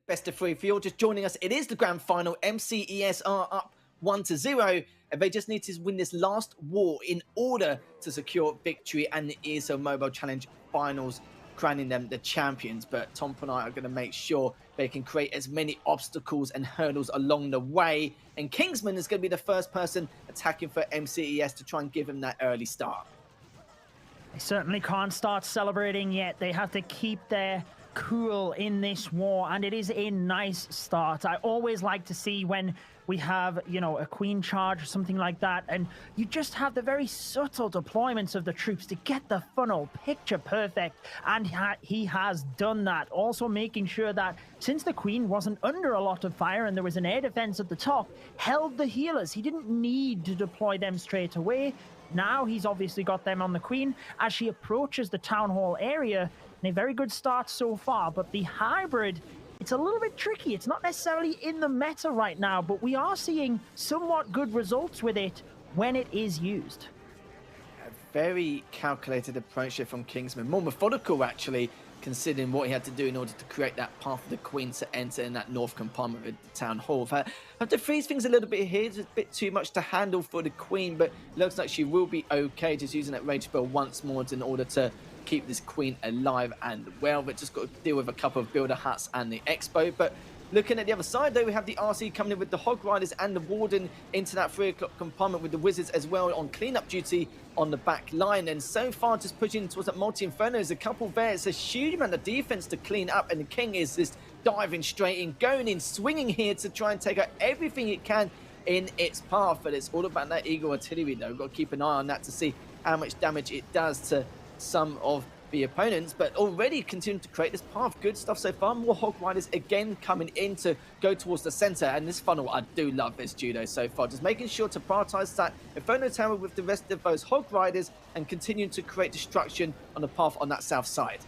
Best of three. If you're just joining us, it is the grand final. MCES are up 1-0, and they just need to win this last war in order to secure victory and the ESL Mobile Challenge Finals, crowning them the champions. But Tompinai are going to make sure they can create as many obstacles and hurdles along the way. And Kingsman is going to be the first person attacking for MCES to try and give him that early start. They certainly can't start celebrating yet. They have to keep their cool in this war, and it is a nice start. I always like to see when we have, you know, a queen charge or something like that, and you just have the very subtle deployments of the troops to get the funnel picture perfect, and he has done that. Also making sure that since the queen wasn't under a lot of fire and there was an air defense at the top, held the healers. He didn't need to deploy them straight away. Now he's obviously got them on the queen as she approaches the town hall area. A very good start so far, but the hybrid, it's a little bit tricky. It's not necessarily in the meta right now, but we are seeing somewhat good results with it when it is used. A very calculated approach here from Kingsman. More methodical, actually, considering what he had to do in order to create that path for the queen to enter in that north compartment of the town hall. I have to freeze things a little bit here. It's a bit too much to handle for the queen, but it looks like she will be okay just using that rage spell once more in order to keep this queen alive and well. But just got to deal with a couple of builder huts and the expo. But looking at the other side, though, we have the RC coming in with the Hog Riders and the Warden into that 3 o'clock compartment with the Wizards as well on cleanup duty on the back line. And so far, just pushing towards that multi-inferno. There's a couple there. It's a huge amount of defense to clean up, and the King is just diving straight in, going in, swinging here to try and take out everything it can in its path. But it's all about that Eagle artillery, though. We've got to keep an eye on that to see how much damage it does to some of the opponents, but already continuing to create this path. Good stuff so far. More Hog Riders again coming in to go towards the center, and this funnel, I do love this judo so far. Just making sure to prioritize that Inferno Tower with the rest of those Hog Riders and continuing to create destruction on the path on that south side.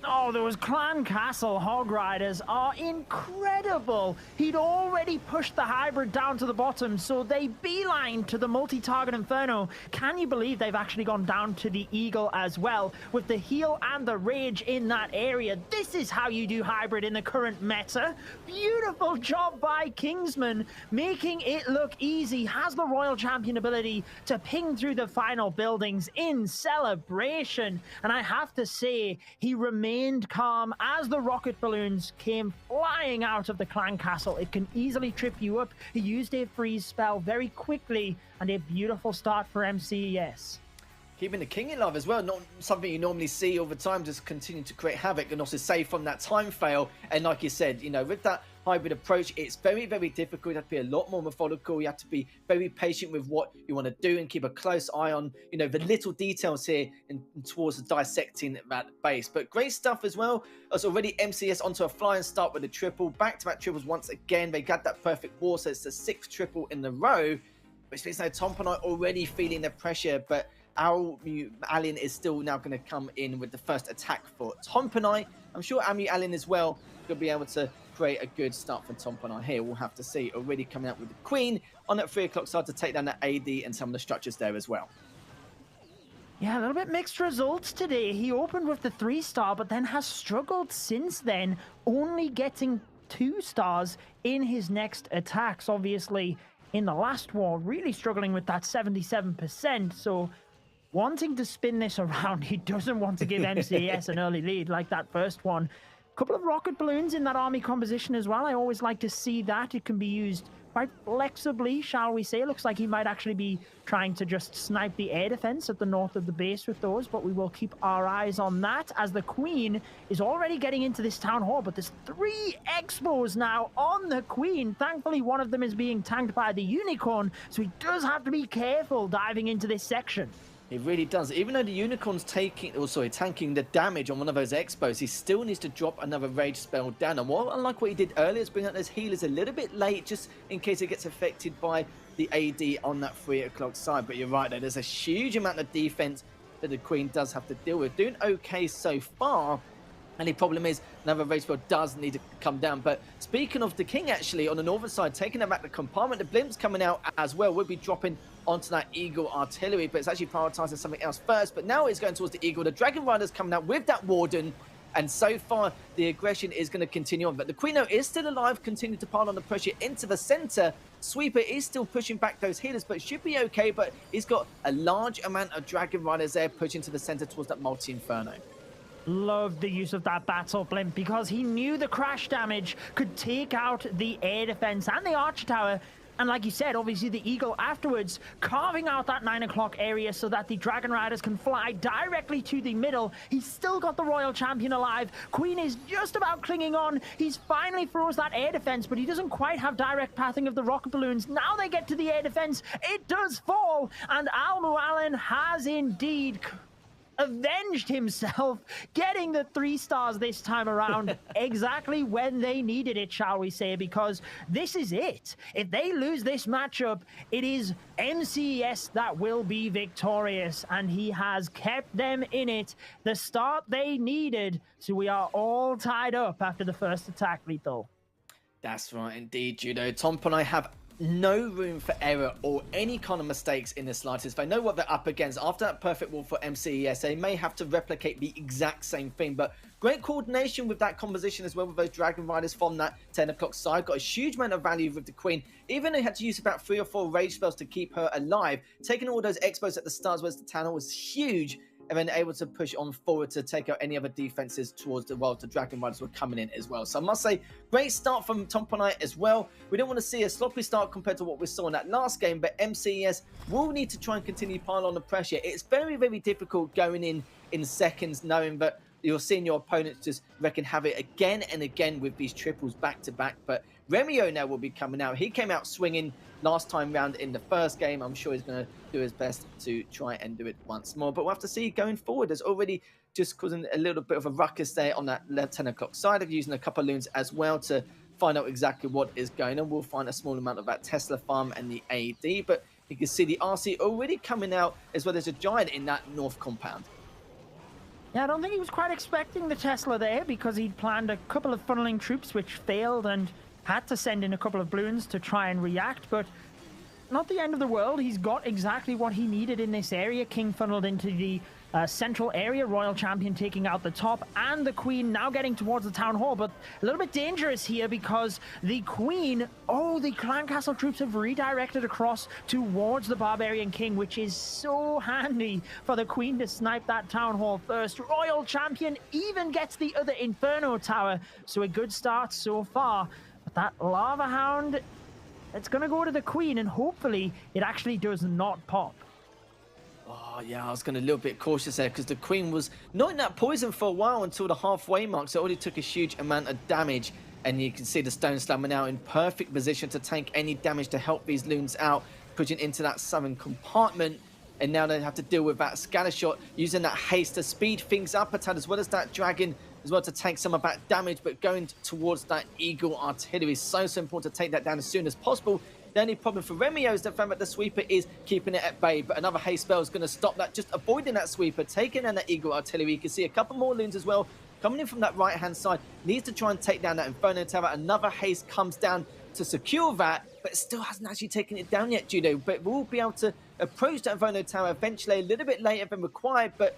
Oh, those Clan Castle Hog Riders are incredible. He'd already pushed the hybrid down to the bottom, so they beeline to the multi-target Inferno. Can you believe they've actually gone down to the Eagle as well, with the heal and the rage in that area? This is how you do hybrid in the current meta. Beautiful job by Kingsman, making it look easy. Has the Royal Champion ability to ping through the final buildings in celebration. And I have to say, he remained calm as the rocket balloons came flying out of the Clan Castle. It can easily trip you up. He used a freeze spell very quickly, and a beautiful start for MCES. Keeping the King in love as well, not something you normally see all the time, just continue to create havoc and also save from that time fail. And like you said, you know, with that hybrid approach, it's very, very difficult. You have to be a lot more methodical. You have to be very patient with what you want to do and keep a close eye on, you know, the little details here and towards dissecting that base. But great stuff as well. As already MCS onto a flying start with a triple. Back-to-back triples once again. They got that perfect war, so it's the 6th triple in the row. Which means now Tompinai already feeling the pressure, but Alien is still now going to come in with the first attack for Tompinai. I'm sure Alien as well will be able to create a good start for Tompinai here. We'll have to see. Already coming out with the Queen on that 3 o'clock side to take down the AD and some of the structures there as well. Yeah, a little bit mixed results today. He opened with the 3-star, but then has struggled since then, only getting 2 stars in his next attacks. Obviously, in the last war, really struggling with that 77%. So wanting to spin this around, he doesn't want to give MCES an early lead like that first one. A couple of rocket balloons in that army composition as well. I always like to see that. It can be used quite flexibly, shall we say. Looks like he might actually be trying to just snipe the air defense at the north of the base with those, but we will keep our eyes on that as the Queen is already getting into this town hall. But there's 3 expos now on the Queen. Thankfully, one of them is being tanked by the Unicorn, so he does have to be careful diving into this section. It really does. Even though the Unicorn's tanking the damage on one of those expos, he still needs to drop another rage spell down. And unlike what he did earlier, is bring out those healers a little bit late, just in case it gets affected by the AD on that 3 o'clock side. But you're right, though, there's a huge amount of defense that the Queen does have to deal with. Doing okay so far. And the problem is, another rage spell does need to come down. But speaking of the King, actually, on the northern side, taking them back the compartment, the blimps coming out as well. We'll be dropping onto that Eagle artillery, but it's actually prioritizing something else first. But now it's going towards the Eagle. The Dragon Rider's coming out with that Warden. And so far, the aggression is going to continue on. But the Queen is still alive, continuing to pile on the pressure into the center. Sweeper is still pushing back those healers, but should be okay. But he's got a large amount of Dragon Riders there pushing to the center towards that multi-inferno. Loved the use of that battle blimp because he knew the crash damage could take out the air defense and the archer tower. And like you said, obviously the Eagle afterwards carving out that 9 o'clock area so that the Dragon Riders can fly directly to the middle. He's still got the Royal Champion alive. Queen is just about clinging on. He's finally froze that air defense, but he doesn't quite have direct pathing of the rocket balloons. Now they get to the air defense. It does fall, and Allen has indeed avenged himself, getting the 3 stars this time around exactly when they needed it, shall we say, because this is it. If they lose this matchup, it is MCES that will be victorious, and he has kept them in it, the start they needed. So we are all tied up after the first attack, Lethal. That's right indeed, Judo. Tompinai have no room for error or any kind of mistakes in the slightest. They know what they're up against. After that perfect wall for MCES, they may have to replicate the exact same thing, but great coordination with that composition as well with those Dragon Riders from that 10 o'clock side. Got a huge amount of value with the Queen. Even they had to use about 3 or 4 rage spells to keep her alive. Taking all those expos at the start as well as the Tanner was huge, and then able to push on forward to take out any other defenses towards the world. The Dragon Riders were coming in as well. So I must say, great start from Tompinai as well. We don't want to see a sloppy start compared to what we saw in that last game, but MCES will need to try and continue pile on the pressure. It's very, very difficult going in seconds, knowing that you're seeing your opponents just wreaking havoc again and again with these triples back to back. But Remio now will be coming out. He came out swinging last time round in the first game. I'm sure he's going to do his best to try and do it once more. But we'll have to see going forward. There's already just causing a little bit of a ruckus there on that left 10 o'clock side of using a couple of loons as well to find out exactly what is going on. We'll find a small amount of that Tesla farm and the AD. But you can see the RC already coming out as well as a giant in that north compound. Yeah, I don't think he was quite expecting the Tesla there because he'd planned a couple of funneling troops which failed and had to send in a couple of balloons to try and react, but not the end of the world. He's got exactly what he needed in this area. King funneled into the central area, Royal Champion taking out the top, and the Queen now getting towards the Town Hall, but a little bit dangerous here because the Queen, the Clan Castle troops have redirected across towards the Barbarian King, which is so handy for the Queen to snipe that Town Hall first. Royal Champion even gets the other Inferno Tower, so a good start so far. But that Lava Hound, it's going to go to the Queen, and hopefully it actually does not pop. Oh, yeah, I was going to be a little bit cautious there because the Queen was not in that poison for a while until the halfway mark, so it already took a huge amount of damage. And you can see the Stone Slammer now in perfect position to tank any damage to help these loons out, pushing into that southern compartment. And now they have to deal with that scatter shot, using that haste to speed things up a tad, as well as that dragon as well to tank some of that damage, but going towards that Eagle artillery is so important to take that down as soon as possible. The only problem for Remio is the fact that the sweeper is keeping it at bay, but another haste spell is going to stop that, just avoiding that sweeper, taking down that Eagle artillery. You can see a couple more loons as well coming in from that right hand side, needs to try and take down that Inferno Tower. Another haste comes down to secure that, but it still hasn't actually taken it down yet, Judo. But we'll be able to approach that Inferno Tower eventually, a little bit later than required, but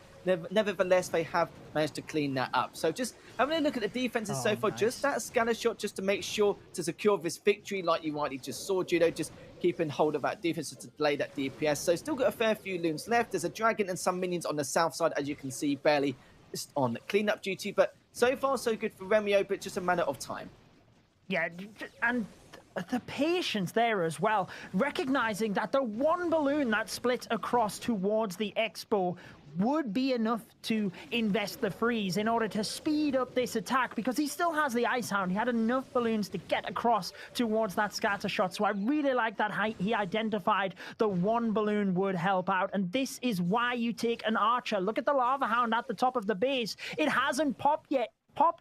nevertheless, they have managed to clean that up. So just having a look at the defenses so far, nice. Just that scatter shot just to make sure to secure this victory, like you rightly just saw, Judo, just keeping hold of that defense to delay that DPS. So still got a fair few loons left. There's a dragon and some minions on the south side, as you can see, barely just on cleanup duty. But so far, so good for Remio, but just a matter of time. Yeah, and the patience there as well, recognizing that the one balloon that split across towards the Expo would be enough to invest the freeze in order to speed up this attack, because he still has the Ice Hound. He had enough balloons to get across towards that scatter shot. So I really like that he identified the one balloon would help out. And this is why you take an archer. Look at the Lava Hound at the top of the base. It hasn't popped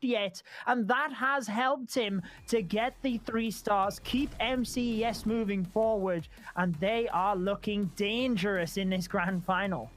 yet, and that has helped him to get the 3 stars, keep MCES moving forward, and they are looking dangerous in this grand final.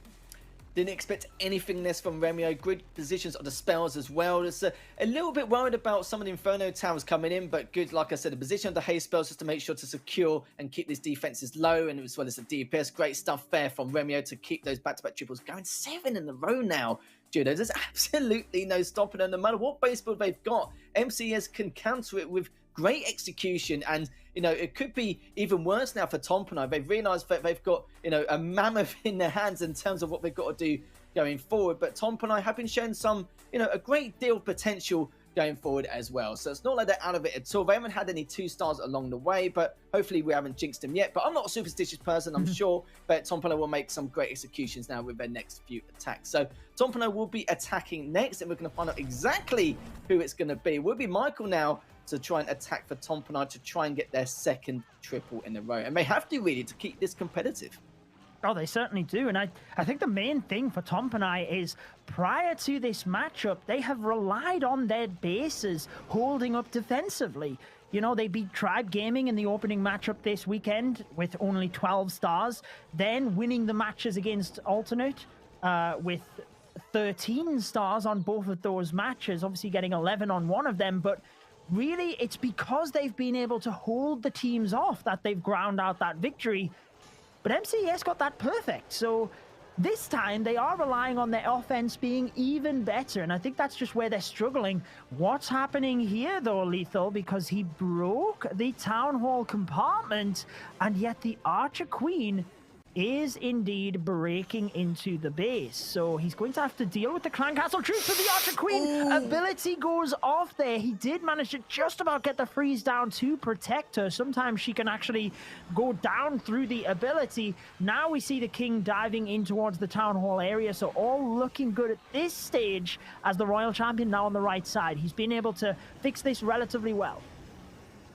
Didn't expect anything less from Remio. Good positions of the spells as well. Just a little bit worried about some of the Inferno Towers coming in, but good, like I said, the position of the haste spells just to make sure to secure and keep these defenses low, and as well as the DPS. Great stuff there from Remio to keep those back-to-back triples going. 7 in a row now. Judo. There's absolutely no stopping them. No matter what base build they've got, MCES can counter it with great execution. And, you know, it could be even worse now for Tompinai. They've realized that they've got, you know, a mammoth in their hands in terms of what they've got to do going forward. But Tompinai have been shown some, you know, a great deal of potential going forward as well. So it's not like they're out of it at all. They haven't had any 2-stars along the way, but hopefully we haven't jinxed them yet. But I'm not a superstitious person. I'm sure that Tompinai will make some great executions now with their next few attacks. So Tompinai will be attacking next, and we're going to find out exactly who it's going to be. It will be Michael now to try and attack for Tompinai to try and get their second triple in a row. And they have to really to keep this competitive. Oh, they certainly do. And I think the main thing for Tompinai is prior to this matchup, they have relied on their bases holding up defensively. You know, they beat Tribe Gaming in the opening matchup this weekend with only 12 stars, then winning the matches against Alternate with 13 stars on both of those matches, obviously getting 11 on one of them. But really, it's because they've been able to hold the teams off that they've ground out that victory. But MCES got that perfect, so this time they are relying on their offense being even better, and I think that's just where they're struggling. What's happening here, though, Lethal? Because he broke the Town Hall compartment, and yet the Archer Queen is indeed breaking into the base. So he's going to have to deal with the Clan Castle troops, but the Archer Queen ability goes off there. He did manage to just about get the freeze down to protect her. Sometimes she can actually go down through the ability. Now we see the King diving in towards the Town Hall area, so all looking good at this stage as the Royal Champion now on the right side. He's been able to fix this relatively well.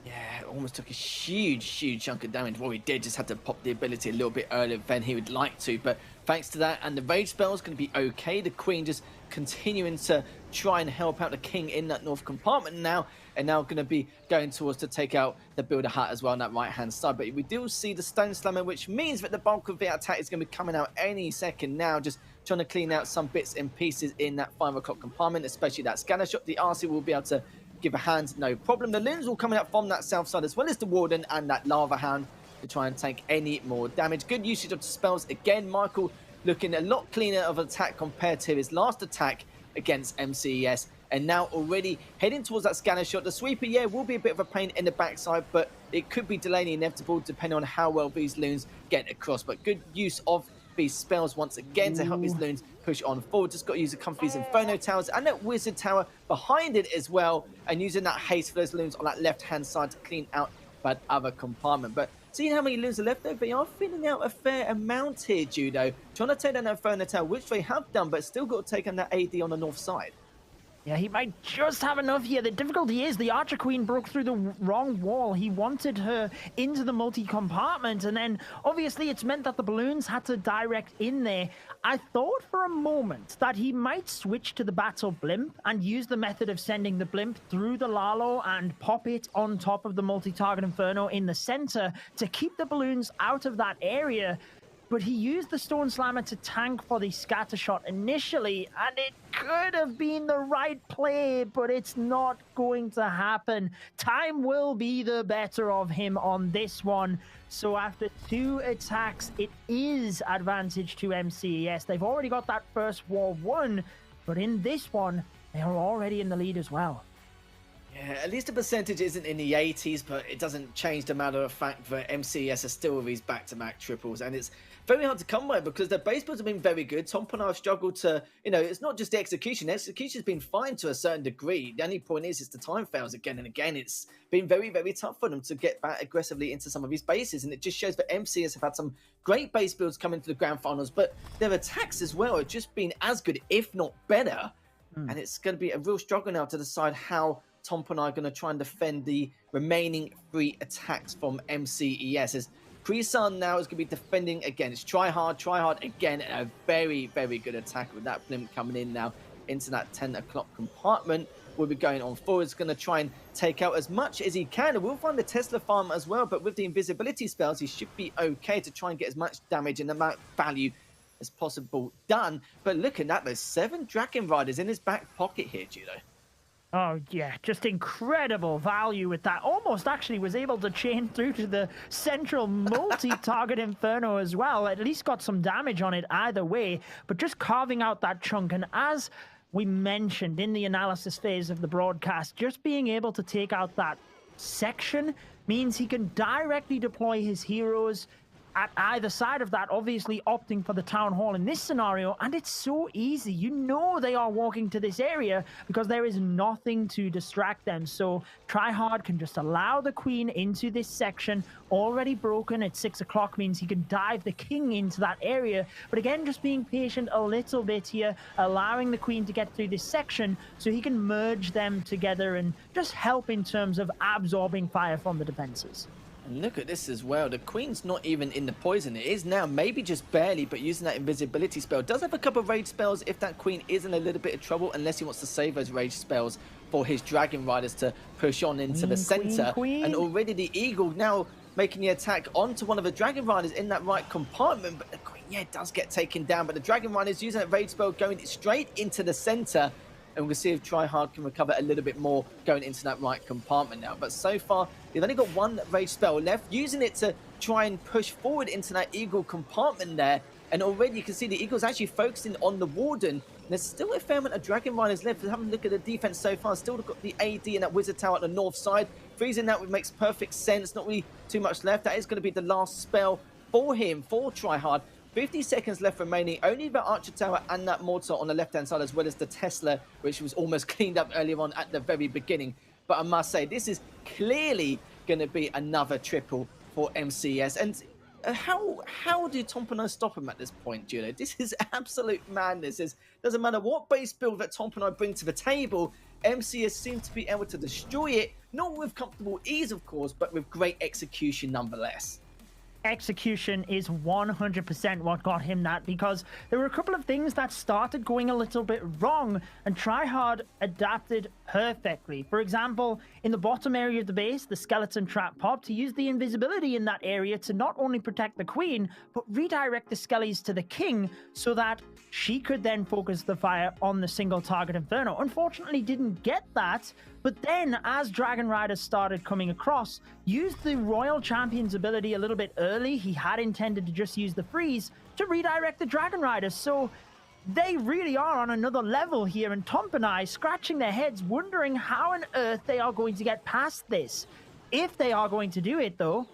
Yeah, almost took a huge chunk of damage. Well, he did just have to pop the ability a little bit earlier than he would like to. But thanks to that, and the rage spell is going to be okay. The Queen just continuing to try and help out the King in that north compartment now. And now going to be going towards to take out the Builder Hut as well on that right-hand side. But we do see the Stone Slammer, which means that the bulk of the attack is going to be coming out any second now. Just trying to clean out some bits and pieces in that 5 o'clock compartment, especially that scanner shot. The RC will be able to give a hand, no problem. The Loons will coming out from that south side, as well as the Warden and that Lava Hound to try and take any more damage. Good usage of the spells. Again, Michael looking a lot cleaner of an attack compared to his last attack against MCES. And now already heading towards that scanner shot. The sweeper, yeah, will be a bit of a pain in the backside, but it could be delaying the inevitable depending on how well these Loons get across. But good use of these spells once again to help these Loons push on forward. Just got to use the Comfy's Inferno Towers and that Wizard Tower behind it as well, and using that haste for those Loons on that left-hand side to clean out that other compartment. But seeing how many Loons are left there, they are filling out a fair amount here, Judo. Trying to take down that Inferno Tower, which they have done, but still got to take on that AD on the north side. Yeah, he might just have enough here. The difficulty is the Archer Queen broke through the wrong wall. He wanted her into the multi-compartment, and then obviously it's meant that the balloons had to direct in there. I thought for a moment that he might switch to the Battle Blimp and use the method of sending the Blimp through the Lalo and pop it on top of the multi-target Inferno in the center to keep the balloons out of that area. But he used the Stone Slammer to tank for the scatter shot initially, and it could have been the right play, but it's not going to happen. Time will be the better of him on this one. So after 2 attacks, it is advantage to MCES. They've already got that first war won, but in this one, they are already in the lead as well. Yeah, at least the percentage isn't in the 80s, but it doesn't change the matter of fact that MCES are still with these back-to-back triples, and it's very hard to come by because their base builds have been very good. Tompinai have struggled to, you know, it's not just the execution. Execution's been fine to a certain degree. The only point is the time fails again and again. It's been very tough for them to get back aggressively into some of these bases, and it just shows that MCES have had some great base builds coming to the grand finals, but their attacks as well have just been as good, if not better. And it's going to be a real struggle now to decide how Tompinai are going to try and defend the remaining 3 attacks from MCES. As Pre-Sun now is going to be defending against Try Hard again, a very good attack with that Blimp coming in now into that 10 o'clock compartment. Will be going on forward. It's going to try and take out as much as he can. And we'll find the Tesla farm as well, but with the invisibility spells, he should be okay to try and get as much damage and amount of value as possible done. But look at that, there's 7 Dragon Riders in his back pocket here, Judo. Oh, yeah, just incredible value with that. Almost actually was able to chain through to the central multi-target Inferno as well. At least got some damage on it either way, but just carving out that chunk. And as we mentioned in the analysis phase of the broadcast, just being able to take out that section means he can directly deploy his heroes at either side of that, obviously opting for the town hall in this scenario, and it's so easy. You know they are walking to this area because there is nothing to distract them. So Tryhard can just allow the queen into this section, already broken at 6 o'clock means he can dive the king into that area. But again, just being patient a little bit here, allowing the queen to get through this section so he can merge them together and just help in terms of absorbing fire from the defenses. And look at this as well. The queen's not even in the poison. It is now, maybe just barely, but using that invisibility spell. Does have a couple of rage spells if that queen is in a little bit of trouble, unless he wants to save those rage spells for his dragon riders to push on into the center. And already the eagle now making the attack onto one of the dragon riders in that right compartment. But the queen, yeah, does get taken down. But the dragon riders using that rage spell going straight into the center. And we'll see if Tryhard can recover a little bit more going into that right compartment now. But so far, they've only got one rage spell left, using it to try and push forward into that eagle compartment there. And already you can see the eagle's actually focusing on the warden. And there's still a fair amount of dragon riders left. Having a look at the defense so far, still got the AD and that wizard tower at the north side. Freezing that makes perfect sense. Not really too much left. That is going to be the last spell for him, for Tryhard. 50 seconds left remaining, only the Archer Tower and that Mortar on the left-hand side, as well as the Tesla, which was almost cleaned up earlier on at the very beginning. But I must say, this is clearly going to be another triple for MCES. And how do Tompinai stop him at this point, Julio? This is absolute madness. It doesn't matter what base build that Tompinai bring to the table, MCES seem to be able to destroy it, not with comfortable ease, of course, but with great execution nonetheless. Execution is 100% what got him that, because there were a couple of things that started going a little bit wrong and Tryhard adapted perfectly. For example, in the bottom area of the base, the skeleton trap popped. He used the invisibility in that area to not only protect the queen, but redirect the skellies to the king so that she could then focus the fire on the single target Inferno. Unfortunately, didn't get that. But then, as Dragon Riders started coming across, used the Royal Champion's ability a little bit early. He had intended to just use the freeze to redirect the Dragon Riders. So they really are on another level here, and Tompinai scratching their heads, wondering how on earth they are going to get past this. If they are going to do it, though,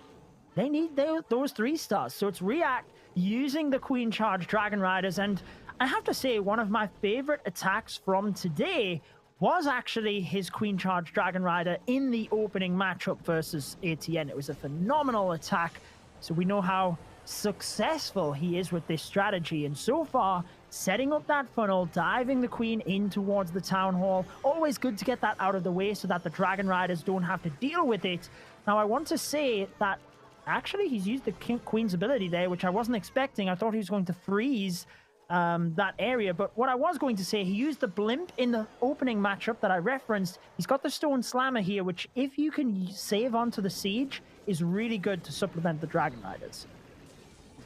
they need those 3 stars. So it's React using the Queen Charge Dragon Riders, and I have to say, one of my favorite attacks from today was actually his Queen Charge Dragon Rider in the opening matchup versus ATN. It was a phenomenal attack, so we know how successful he is with this strategy. And so far, setting up that funnel, diving the queen in towards the town hall, always good to get that out of the way so that the Dragon Riders don't have to deal with it. Now, I want to say that actually he's used the queen's ability there, which I wasn't expecting. I thought he was going to freeze that area, but what I was going to say, he used the blimp in the opening matchup that I referenced. He's got the stone slammer here, which if you can save onto the siege is really good to supplement the Dragon Riders.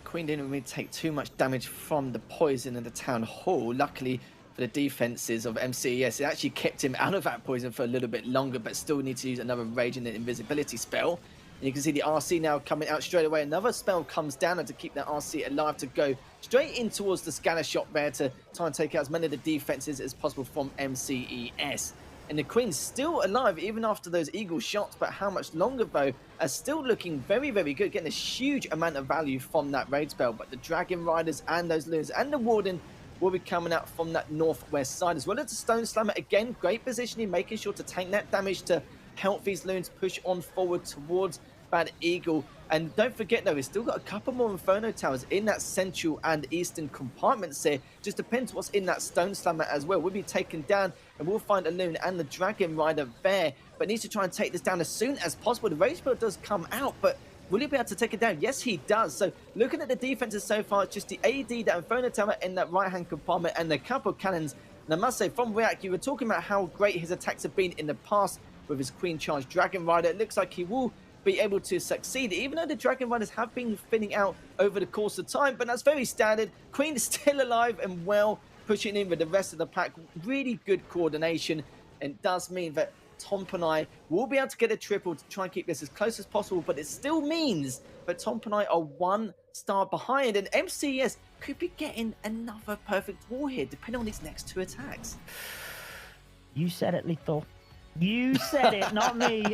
Queen didn't really take too much damage from the poison in the town hall. Luckily for the defenses of MCES, it actually kept him out of that poison for a little bit longer, but still need to use another rage and invisibility spell. And you can see the RC now coming out straight away. Another spell comes down, and to keep that RC alive to go straight in towards the scanner shot there to try and take out as many of the defenses as possible from MCES. And the Queen's still alive even after those eagle shots, but how much longer though, are still looking very, very good, getting a huge amount of value from that raid spell. But the Dragon Riders and those Loons and the Warden will be coming out from that northwest side, as well as the Stone Slammer. Again, great positioning, making sure to tank that damage to help these Loons push on forward towards Bad Eagle. And don't forget though, we've still got a couple more Inferno Towers in that central and eastern compartments here. Just depends what's in that Stone Slammer as well. We'll be taken down and we'll find a Loon and the Dragon Rider there, but needs to try and take this down as soon as possible. The Rage Spell does come out, but will he be able to take it down? Yes, he does. So looking at the defenses so far, it's just the AD, that Inferno Tower in that right-hand compartment, and the couple of cannons. And I must say, from React, you were talking about how great his attacks have been in the past with his Queen Charge Dragon Rider. It looks like he will be able to succeed, even though the Dragon Riders have been thinning out over the course of time, but that's very standard. Queen is still alive and well, pushing in with the rest of the pack. Really good coordination. and does mean that Tompinai will be able to get a triple to try and keep this as close as possible, but it still means that Tompinai are 1 star behind, and MCES could be getting another perfect war here, depending on these next 2 attacks. You said it, Lethal. You said it, not me.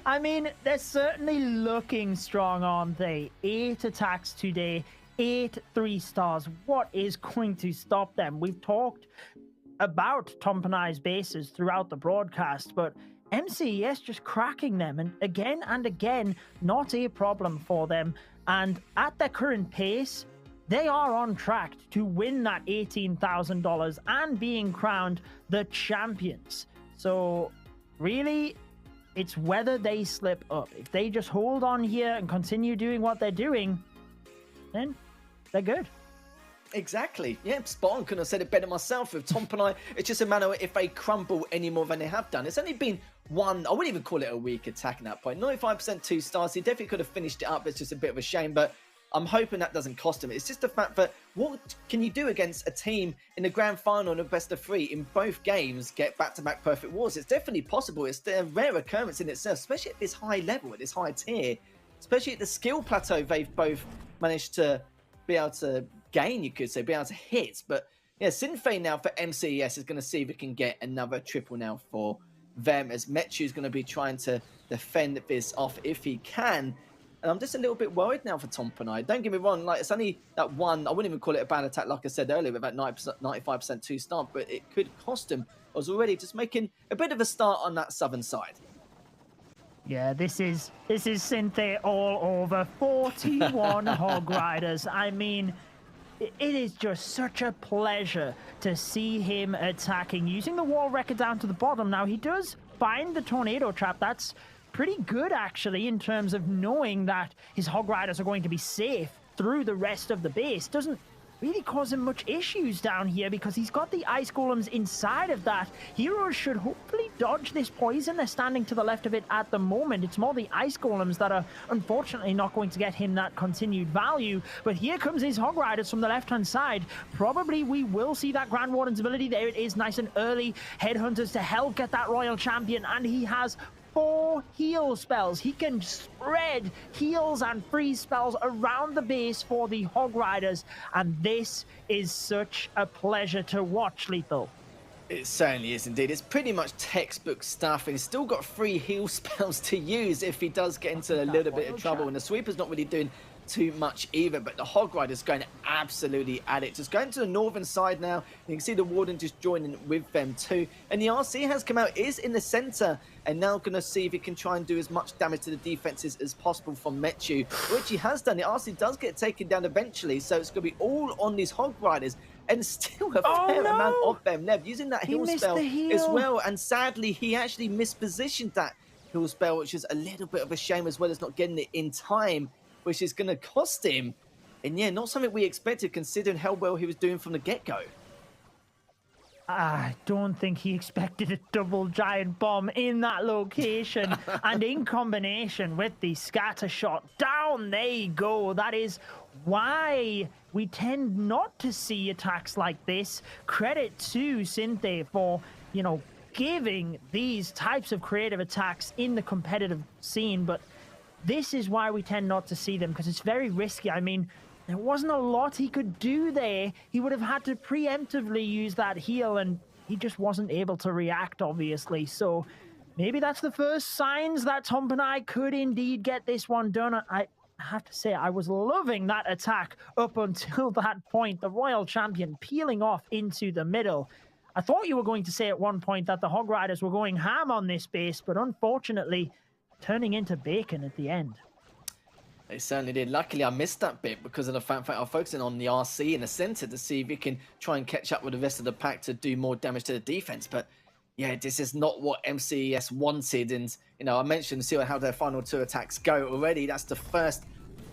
I mean, they're certainly looking strong, aren't they? 8 attacks today, 8 3 stars. What is going to stop them? We've talked about Tompinai's bases throughout the broadcast, but MCES just cracking them, and again, not a problem for them. And at their current pace, they are on track to win that $18,000 and being crowned the champions. So really, it's whether they slip up. If they just hold on here and continue doing what they're doing, then they're good. Exactly. Yeah, spot on. Couldn't have said it better myself. With Tompinai, it's just a matter of if they crumble any more than they have done. It's only been one, I wouldn't even call it a weak attack at that point. 95% 2 stars. He definitely could have finished it up. It's just a bit of a shame, but I'm hoping that doesn't cost him. It's just the fact that what can you do against a team in the grand final and a best of 3 in both games get back-to-back perfect wars? It's definitely possible. It's a rare occurrence in itself, especially at this high level, at this high tier, especially at the skill plateau they've both managed to be able to gain, you could say, be able to hit. But yeah, Sinfei now for MCES is going to see if we can get another triple now for them, as Mechu is going to be trying to defend this off if he can. And I'm just a little bit worried now for Tompinai. Don't get me wrong, like, it's only that one, I wouldn't even call it a bad attack, like I said earlier, with that 95% 2 star, but it could cost him. I was already just making a bit of a start on that southern side. Yeah, this is Synthé all over. 41 Hog Riders. I mean, it is just such a pleasure to see him attacking, using the wall wrecker down to the bottom. Now, he does find the tornado trap. That's pretty good, actually, in terms of knowing that his Hog Riders are going to be safe through the rest of the base. Doesn't really cause him much issues down here because he's got the ice golems inside of that. Heroes should hopefully dodge this poison. They're standing to the left of it at the moment. It's more the ice golems that are unfortunately not going to get him that continued value. But here comes his Hog Riders from the left-hand side. Probably we will see that Grand Warden's ability. There it is, nice and early. Headhunters to help get that Royal Champion, and he has 4 heal spells. He can spread heals and freeze spells around the base for the Hog Riders, and this is such a pleasure to watch, Lethal. It certainly is indeed. It's pretty much textbook stuff, and he's still got 3 heal spells to use if he does get into a little bit of trouble, and the Sweeper's not really doing too much either, but the Hog Rider's going absolutely at it. Just going to the northern side now. You can see the Warden just joining with them too. And the RC has come out, is in the center, and now going to see if he can try and do as much damage to the defenses as possible from Mechu, which he has done. The RC does get taken down eventually, so it's going to be all on these Hog Riders, and still a fair amount of them. Nev using that heal spell as well, and sadly he actually mispositioned that heal spell, which is a little bit of a shame, as well as not getting it in time, which is going to cost him. And yeah, not something we expected considering how well he was doing from the get-go. I don't think he expected a double giant bomb in that location. And in combination with the scatter shot, down they go. That is why we tend not to see attacks like this. Credit to Synthé for, you know, giving these types of creative attacks in the competitive scene. But this is why we tend not to see them, because it's very risky. I mean, there wasn't a lot he could do there. He would have had to preemptively use that heal, and he just wasn't able to react, obviously. So maybe that's the first signs that Tompinai could indeed get this one done. I have to say, I was loving that attack up until that point. The Royal Champion peeling off into the middle. I thought you were going to say at one point that the Hog Riders were going ham on this base, but unfortunately turning into bacon at the end. They certainly did. Luckily, I missed that bit because of the fact that I'm focusing on the RC in the center to see if he can try and catch up with the rest of the pack to do more damage to the defense. But yeah, this is not what MCES wanted. And, you know, I mentioned see how their final 2 attacks go already. That's the first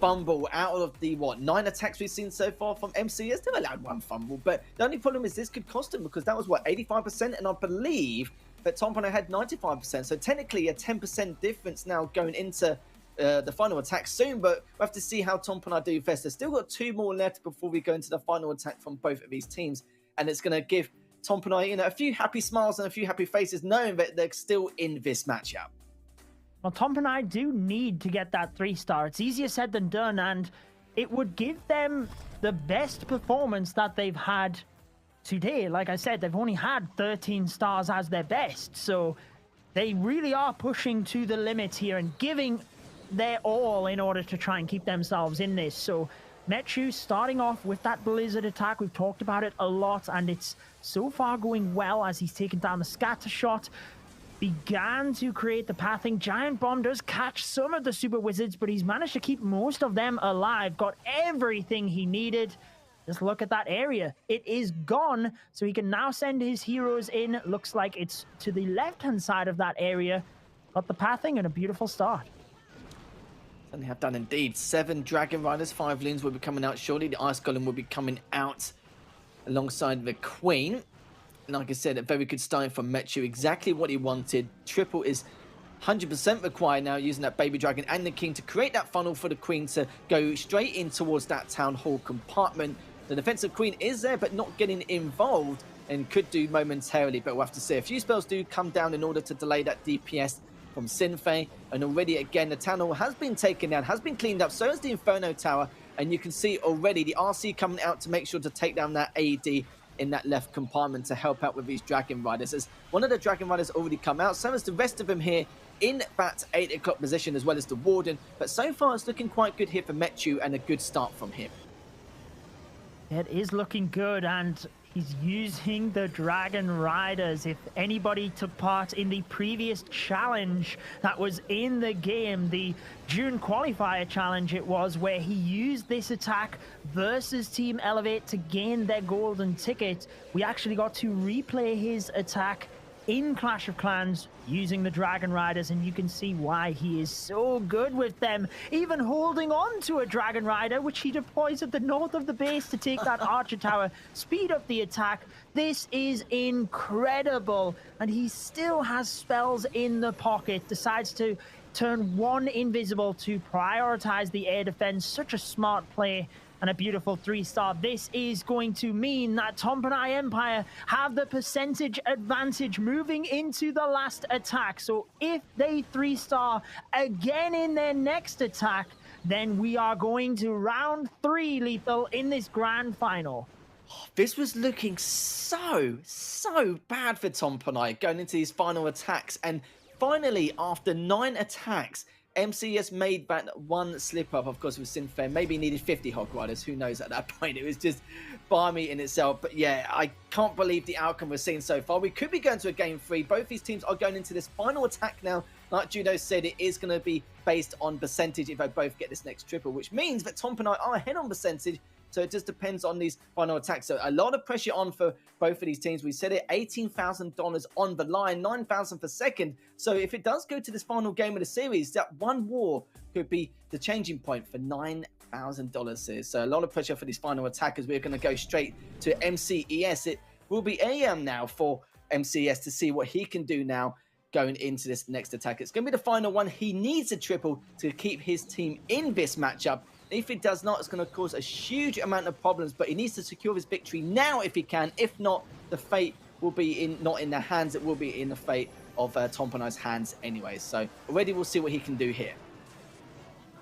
fumble out of the, 9 attacks we've seen so far from MCES. They've allowed 1 fumble. But the only problem is this could cost them, because that was, 85%? And I believe that Tompinai had 95%. So technically a 10% difference now going into the final attack soon, but we'll have to see how Tompinai do first. They've still got 2 more left before we go into the final attack from both of these teams, and it's going to give Tompinai, you know, a few happy smiles and a few happy faces, knowing that they're still in this matchup. Well, Tompinai do need to get that 3-star. It's easier said than done, and it would give them the best performance that they've had today. Like I said, they've only had 13 stars as their best, so they really are pushing to the limit here and giving their all in order to try and keep themselves in this. So Mechu starting off with that Blizzard attack. We've talked about it a lot, and it's so far going well as he's taken down the scatter shot. Began to create the pathing. Giant Bomb does catch some of the Super Wizards, but he's managed to keep most of them alive. Got everything he needed. Just look at that area. It is gone, so he can now send his heroes in. Looks like it's to the left-hand side of that area. Got the pathing and a beautiful start. And they have done indeed. 7 Dragon Riders, 5 Loons will be coming out shortly. The Ice Golem will be coming out alongside the Queen. Like I said, a very good start from Mechu. Exactly what he wanted. Triple is 100% required now, using that Baby Dragon and the King to create that funnel for the Queen to go straight in towards that Town Hall compartment. The defensive Queen is there, but not getting involved, and could do momentarily, but we'll have to see. A few spells do come down in order to delay that DPS from Sinfei, and already again the Town Hall has been taken down, has been cleaned up, so is the Inferno Tower, and you can see already the RC coming out to make sure to take down that AD in that left compartment to help out with these Dragon Riders. As one of the Dragon Riders already come out, so as the rest of them here in that 8 o'clock position, as well as the Warden, but so far it's looking quite good here for Mechu, and a good start from him. It is looking good, and he's using the Dragon Riders. If anybody took part in the previous challenge that was in the game, the June qualifier challenge it was, where he used this attack versus Team Elevate to gain their golden ticket, we actually got to replay his attack in Clash of Clans using the Dragon Riders, and you can see why he is so good with them, even holding on to a Dragon Rider, which he deploys at the north of the base to take that Archer Tower, speed up the attack. This is incredible, and he still has spells in the pocket, decides to turn 1 invisible to prioritize the air defense. Such a smart play. And a beautiful 3-star. This is going to mean that Tompinai Empire have the percentage advantage moving into the last attack. So if they 3-star again in their next attack, then we are going to round 3, Lethal, in this grand final. This was looking so bad for Tompinai going into these final attacks. And finally, after 9 attacks, MCES made that 1 slip up, of course, with Sinfei. Maybe needed 50 Hog Riders. Who knows at that point? It was just balmy in itself. But yeah, I can't believe the outcome we're seeing so far. We could be going to a game 3. Both these teams are going into this final attack now. Like Judo said, it is going to be based on percentage if they both get this next triple, which means that Tompinai are ahead on percentage. So it just depends on these final attacks. So a lot of pressure on for both of these teams. We said it, $18,000 on the line, $9,000 for second. So if it does go to this final game of the series, that one war could be the changing point for $9,000 here. So a lot of pressure for these final attackers. We're going to go straight to MCES. It will be AM now for MCES to see what he can do now going into this next attack. It's going to be the final one. He needs a triple to keep his team in this matchup. If it does not, it's going to cause a huge amount of problems, but he needs to secure his victory now if he can. If not, the fate will be not in their hands. It will be in the fate of Tompinai's hands anyway. So already we'll see what he can do here.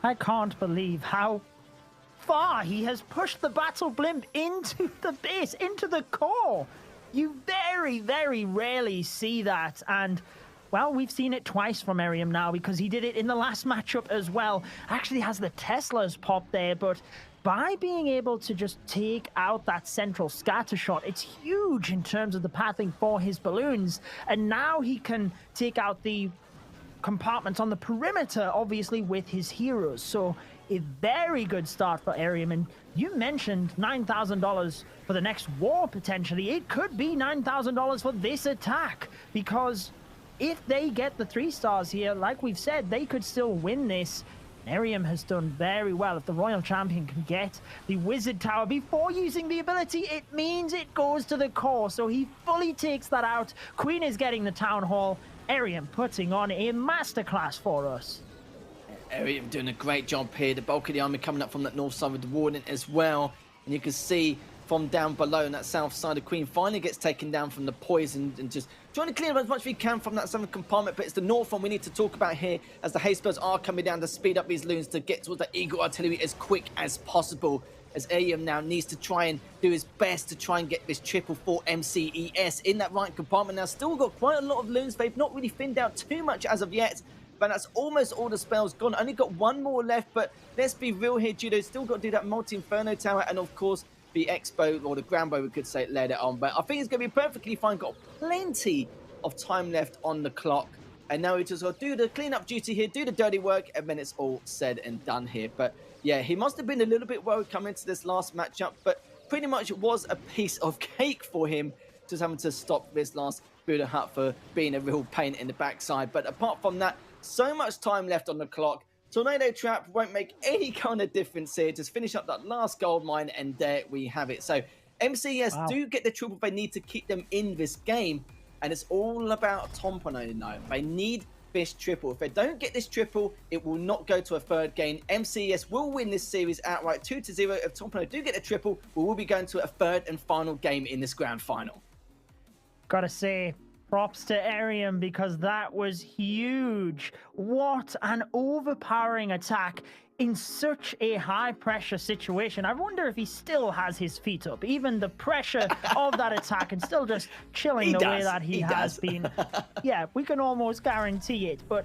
I can't believe how far he has pushed the Battle Blimp into the base, into the core. You very, very rarely see that, and well, we've seen it twice from Erium now, because he did it in the last matchup as well. Actually has the Teslas pop there, but by being able to just take out that central scatter shot, it's huge in terms of the pathing for his balloons. And now he can take out the compartments on the perimeter, obviously, with his heroes. So a very good start for Erium. And you mentioned $9,000 for the next war, potentially. It could be $9,000 for this attack, because if they get the 3-stars here, like we've said, they could still win this. Erium has done very well. If the Royal Champion can get the Wizard Tower before using the ability, it means it goes to the core. So he fully takes that out. Queen is getting the Town Hall. Erium putting on a masterclass for us. Erium doing a great job here. The bulk of the army coming up from that north side with the Warden as well. And you can see from down below, and that south side of Queen finally gets taken down from the poison, and just trying to clean up as much as we can from that southern compartment. But it's the north one we need to talk about here, as the haste spells are coming down to speed up these loons to get towards the Eagle Artillery as quick as possible, as Arium now needs to try and do his best to try and get this triple for MCES in that right compartment. Now, still got quite a lot of loons. They've not really thinned out too much as of yet, but that's almost all the spells gone. Only got one more left, but let's be real here, Judo. Still got to do that multi-inferno tower, and of course, the Expo, or the Granbo, we could say, led it on. But I think it's going to be perfectly fine. Got plenty of time left on the clock. And now we just got to do the cleanup duty here, do the dirty work, and then it's all said and done here. But yeah, he must have been a little bit worried coming into this last matchup, but pretty much it was a piece of cake for him, just having to stop this last Buddha Hut for being a real pain in the backside. But apart from that, so much time left on the clock. Tornado Trap won't make any kind of difference here. Just finish up that last gold mine, and there we have it. So MCES do get the triple. They need to keep them in this game, and it's all about Tompinai now. They need this triple. If they don't get this triple, it will not go to a third game. MCES will win this series outright 2-0. If Tompinai do get the triple, we will be going to a third and final game in this grand final. Gotta say, props to Arium, because that was huge. What an overpowering attack in such a high-pressure situation. I wonder if he still has his feet up, even the pressure of that attack, and still just chilling way that he has been. Yeah, we can almost guarantee it. But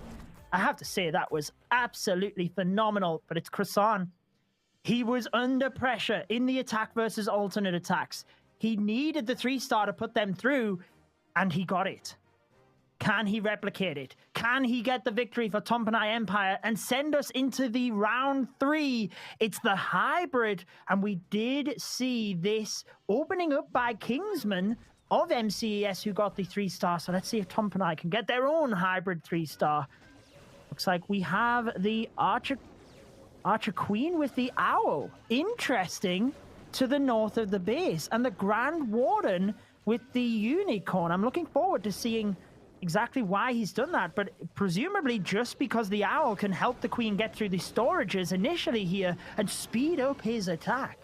I have to say, that was absolutely phenomenal. But it's Croissant. He was under pressure in the attack versus alternate attacks. He needed the 3-star to put them through, and he got it. Can he replicate it? Can he get the victory for Tompinai Empire and send us into the round 3? It's the hybrid, and we did see this opening up by Kingsman of MCES, who got the 3-star. So let's see if Tompinai can get their own hybrid 3-star. Looks like we have the Archer Queen with the Owl. Interesting, to the north of the base. And the Grand Warden with the Unicorn. I'm looking forward to seeing exactly why he's done that, but presumably just because the Owl can help the Queen get through the storages initially here and speed up his attack.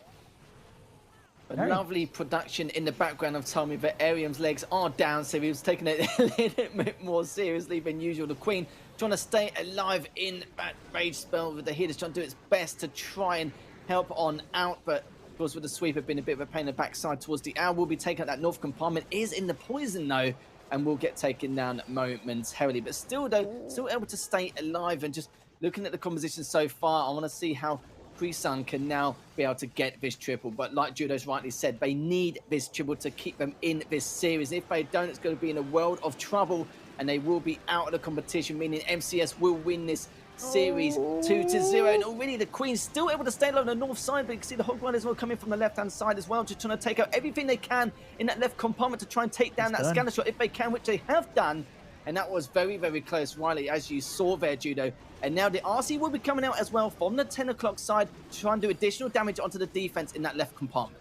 A lovely production in the background of telling me that Arium's legs are down, so he was taking it a little bit more seriously than usual. The Queen trying to stay alive in that rage spell with the healers, trying to do its best to try and help on out, but of course with the sweep have been a bit of a pain in the backside towards the Owl. Will be taking out that north compartment, is in the poison though, and will get taken down momentarily. But still though, still able to stay alive. And just looking at the composition so far, I want to see how Krisan can now be able to get this triple. But like Judo's rightly said, they need this triple to keep them in this series. If they don't, it's going to be in a world of trouble, and they will be out of the competition, meaning MCS will win this series 2-0. And already the Queen's still able to stay along the north side, but you can see the Hog Riders will come in from the left-hand side as well, just trying to take out everything they can in that left compartment to try and take down that scanner shot if they can, which they have done. And that was very, very close, Riley, as you saw there, Judo. And now the RC will be coming out as well from the 10 o'clock side to try and do additional damage onto the defense in that left compartment.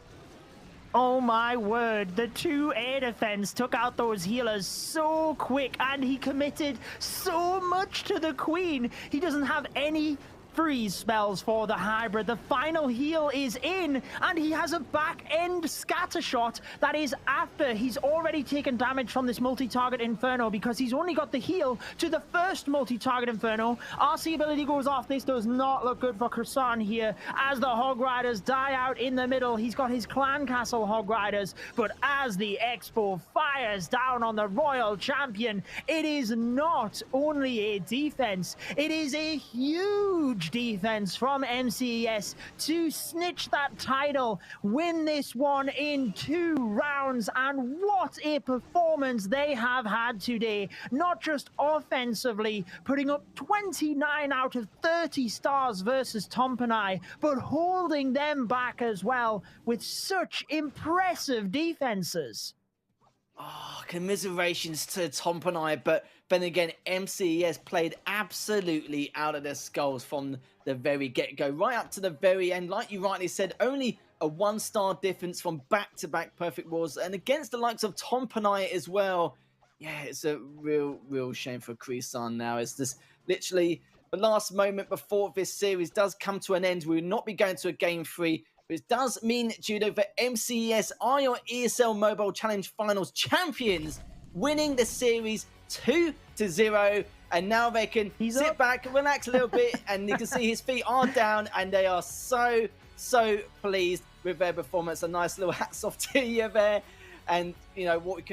Oh my word, the 2 air defense took out those healers so quick, and he committed so much to the Queen. He doesn't have any freeze spells for the hybrid. The final heal is in, and he has a back-end scatter shot that is after he's already taken damage from this multi-target Inferno, because he's only got the heal to the first multi-target Inferno. RC ability goes off. This does not look good for Croissant here as the Hog Riders die out in the middle. He's got his Clan Castle Hog Riders, but as the Expo fires down on the Royal Champion, it is not only a defense, it is a huge defense from MCES to snitch that title, win this one in 2 rounds. And what a performance they have had today, not just offensively putting up 29 out of 30 stars versus Tompinai, but holding them back as well with such impressive defenses. Oh, commiserations to Tompinai, but then again, MCES played absolutely out of their skulls from the very get-go, right up to the very end. Like you rightly said, only a 1-star difference from back-to-back perfect wars, and against the likes of Tompinai as well. Yeah, it's a real shame for Krisan now. It's this literally the last moment before this series does come to an end. We will not be going to a game 3. which does mean, Judo, that MCES are your ESL Mobile Challenge Finals champions, winning the series 2-0. And now they can sit back, relax a little bit, and you can see his feet are down, and they are so pleased with their performance. A nice little hats off to you there. And, you know, what we can